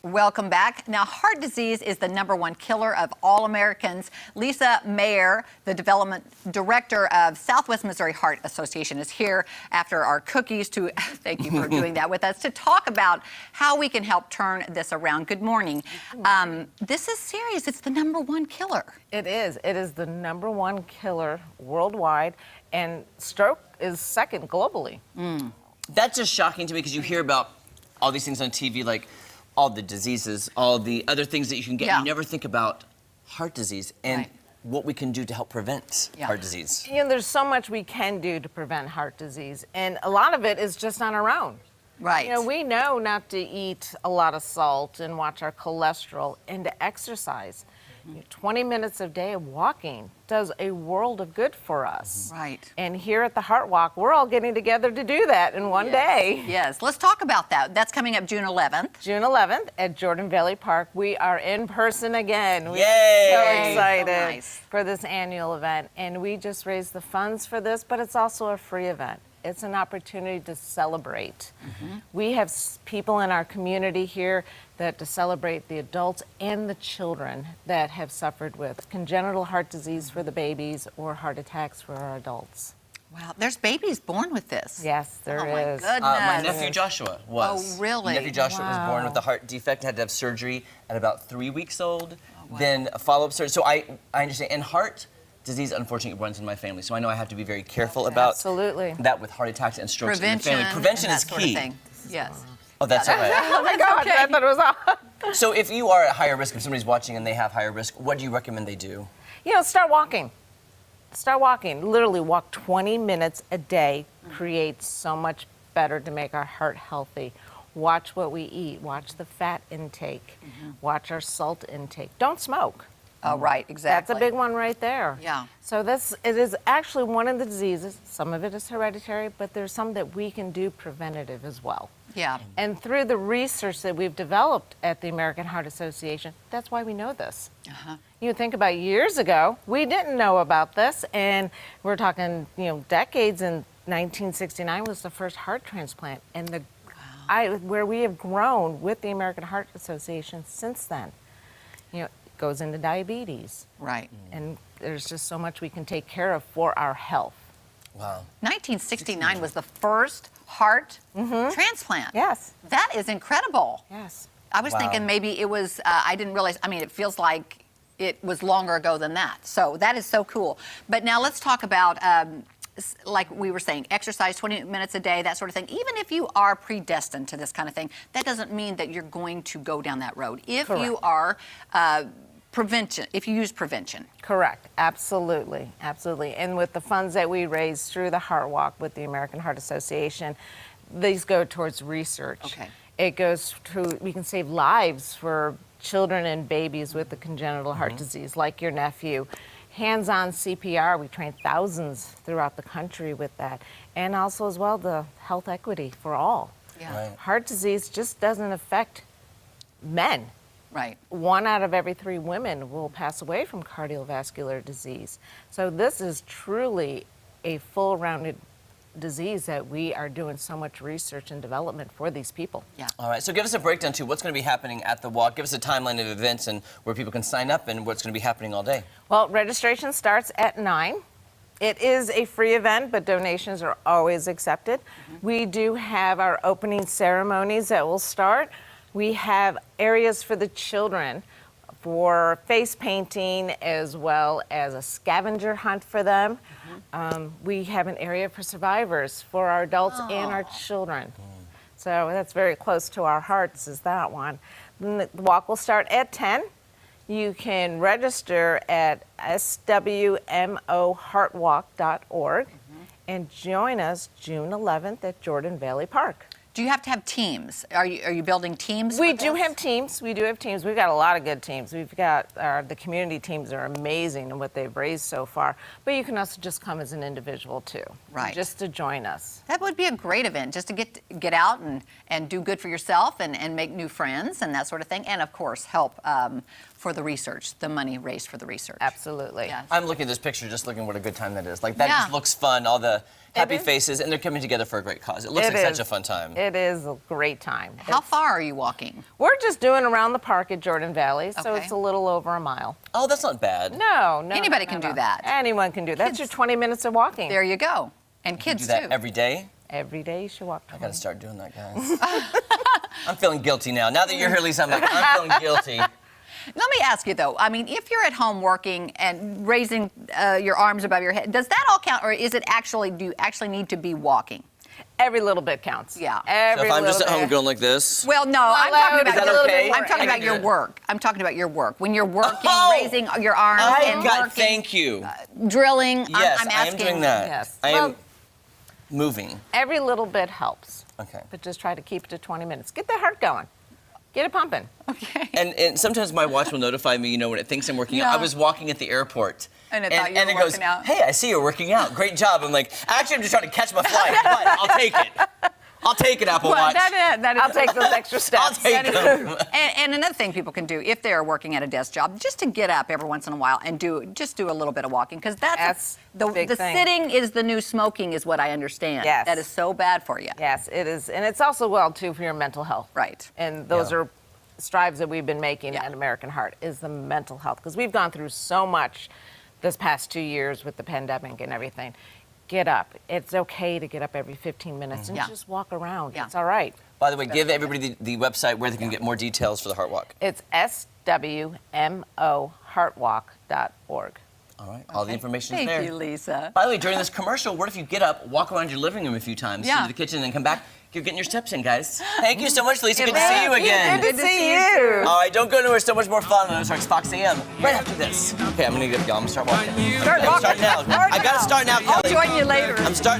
Welcome back. Now, heart disease is the #1 killer of all Americans. Lisa Mayer, the development director of Southwest Missouri Heart Association, is here after our cookies to, thank you for doing that with us, to talk about how we can help turn this around. Good morning. This is serious. It's the #1 killer. It is. It is the #1 killer worldwide, and stroke is second globally. That's just shocking to me because you hear about all these things on TV, like all the diseases, all the other things that you can get. Yeah. You never think about heart disease and Right. what we can do to help prevent heart disease. You know, there's so much we can do to prevent heart disease, and a lot of it is just on our own. Right. You know, we know not to eat a lot of salt and watch our cholesterol and to exercise. 20 minutes a day of walking does a world of good for us. Right. And here at the Heart Walk, we're all getting together to do that in one day. Yes. Let's talk about that. That's coming up June 11th. June 11th at Jordan Valley Park. We are in person again. We're Yay! so So excited nice. for this annual event. And we just raised the funds for this, but it's also a free event. It's an opportunity to celebrate. We have people in our community here that to celebrate the adults and the children that have suffered with congenital heart disease for the babies or heart attacks for our adults. Wow. There's babies born with this. Yes, there Oh, my is. goodness. My nephew Joshua was. Oh, really? My nephew Joshua was born Wow. with a heart defect, had to have surgery at about 3 weeks old, then a follow-up surgery. So I understand. And heart disease, unfortunately, runs in my family, so I know I have to be very careful about Absolutely. that with heart attacks and strokes in the Prevention. family. Prevention and is that sort of key. thing. Yes. Oh, that's all right. Oh my God, I thought it was all. So if you are at higher risk, if somebody's watching and they have higher risk, what do you recommend they do? You know, start walking. Start walking. Literally walk 20 minutes a day creates so much better to make our heart healthy. Watch what we eat. Watch the fat intake. Watch our salt intake. Don't smoke. Oh, right. Exactly. That's a big one right there. Yeah. So it is actually one of the diseases. Some of it is hereditary, but there's some that we can do preventative as well. Yeah. And through the research that we've developed at the American Heart Association, that's why we know this. You think about years ago, we didn't know about this, and we're talking, decades. And 1969 was the first heart transplant, and where we have grown with the American Heart Association since then. It goes into diabetes, Right. and there's just so much we can take care of for our health. Wow. 1969 was the first heart transplant. Yes. That is incredible. Yes. I was Wow. thinking maybe it was, I didn't realize, it feels like it was longer ago than that. So that is so cool. But now let's talk about, like we were saying, exercise 20 minutes a day, that sort of thing. Even if you are predestined to this kind of thing, that doesn't mean that you're going to go down that road. If you are if you use prevention. Correct. Absolutely. Absolutely. And with the funds that we raise through the Heart Walk with the American Heart Association, these go towards research. Okay. It goes to, we can save lives for children and babies with the congenital heart disease, like your nephew. Hands-on CPR, we train thousands throughout the country with that. And also as well, the health equity for all. Yeah. Right. Heart disease just doesn't affect men. Right. 1 out of every 3 women will pass away from cardiovascular disease. So this is truly a full-rounded disease that we are doing so much research and development for these people. Yeah. All right, so give us a breakdown, too. What's going to be happening at the walk? Give us a timeline of events and where people can sign up and what's going to be happening all day. Well, registration starts at 9. It is a free event, but donations are always accepted. We do have our opening ceremonies that will start. We have areas for the children for face painting as well as a scavenger hunt for them. We have an area for survivors for our adults and our children. So that's very close to our hearts, is that one. Then the walk will start at 10. You can register at swmoheartwalk.org and join us June 11th at Jordan Valley Park. Do you have to have teams? Are you building teams? We with do this? have teams. We do have teams. We've got a lot of good teams. We've got the community teams are amazing in what they've raised so far. But you can also just come as an individual too, Right. just to join us. That would be a great event, just to get out and do good for yourself and make new friends and that sort of thing. And, of course, help for the research, the money raised for the research. Absolutely. Yes. I'm looking at this picture, just looking what a good time that is. Like, that Yeah. just looks fun. All the happy is. faces, and they're coming together for a great cause. It looks like such a fun time. It is a great time. How far are you walking? We're just doing around the park at Jordan Valley, so Okay. it's a little over a mile. Oh, that's not bad. No. Anybody can do that. Anyone can do that. That's your 20 minutes of walking. There you go. And Do kids that too. every day. Every day you should walk 20. I gotta start doing that, guys. I'm feeling guilty now. Now that you're here, Lisa, I'm like, I'm feeling guilty. Let me ask you though. I mean, if you're at home working and raising your arms above your head, does that all count, or is it actually? Do you actually need to be walking? Every little bit counts. Yeah. Every So if I'm just at little home bit. going like this, Well, no, I'm talking about. Is that okay? I'm talking I about can your do it. work. I'm talking about your work. When you're working, Oh! raising your arms and working, thank you. drilling. Yes, I'm I asking. am doing that. Yes. I Well- am moving. Every little bit helps. Okay. But just try to keep it to 20 minutes. Get the heart going. Get it pumping. Okay. And sometimes my watch will notify me, when it thinks I'm working out. Yeah. I was walking at the airport. And it thought you were it goes, working out. hey, I see you're working out. Great job. I'm like, actually, I'm just trying to catch my flight, but I'll take it. I'll take it, Apple Watch. I'll take those extra steps. I'll take them. And another thing people can do if they're working at a desk job, just to get up every once in a while and do a little bit of walking, because That's the big thing. sitting is the new smoking, is what I understand. Yes. That is so bad for you. Yes, it is. And it's also well, too, for your mental health. Right. And those Yeah. are strides that we've been making Yeah. at American Heart is the mental health. Because we've gone through so much this past 2 years with the pandemic and everything. Get up. It's okay to get up every 15 minutes and Yeah. just walk around. Yeah. It's all right. By the way, give everybody the website where they can get more details for the Heart Walk. It's swmoheartwalk.org. All right, all the information is Thank there. you, Lisa. By the way, during this commercial, what if you get up, walk around your living room a few times, Yeah. to the kitchen, and then come back? You're getting your steps in, guys. Thank you so much, Lisa. Good to see you again. Good to see you. All right, don't go nowhere. So much more fun on Ozarks Fox AM right after this. Okay, I'm gonna get y'all. I'm gonna start walking. Start walking. Start now. I gotta start now, I'll Kelly. join you later. I'm starting.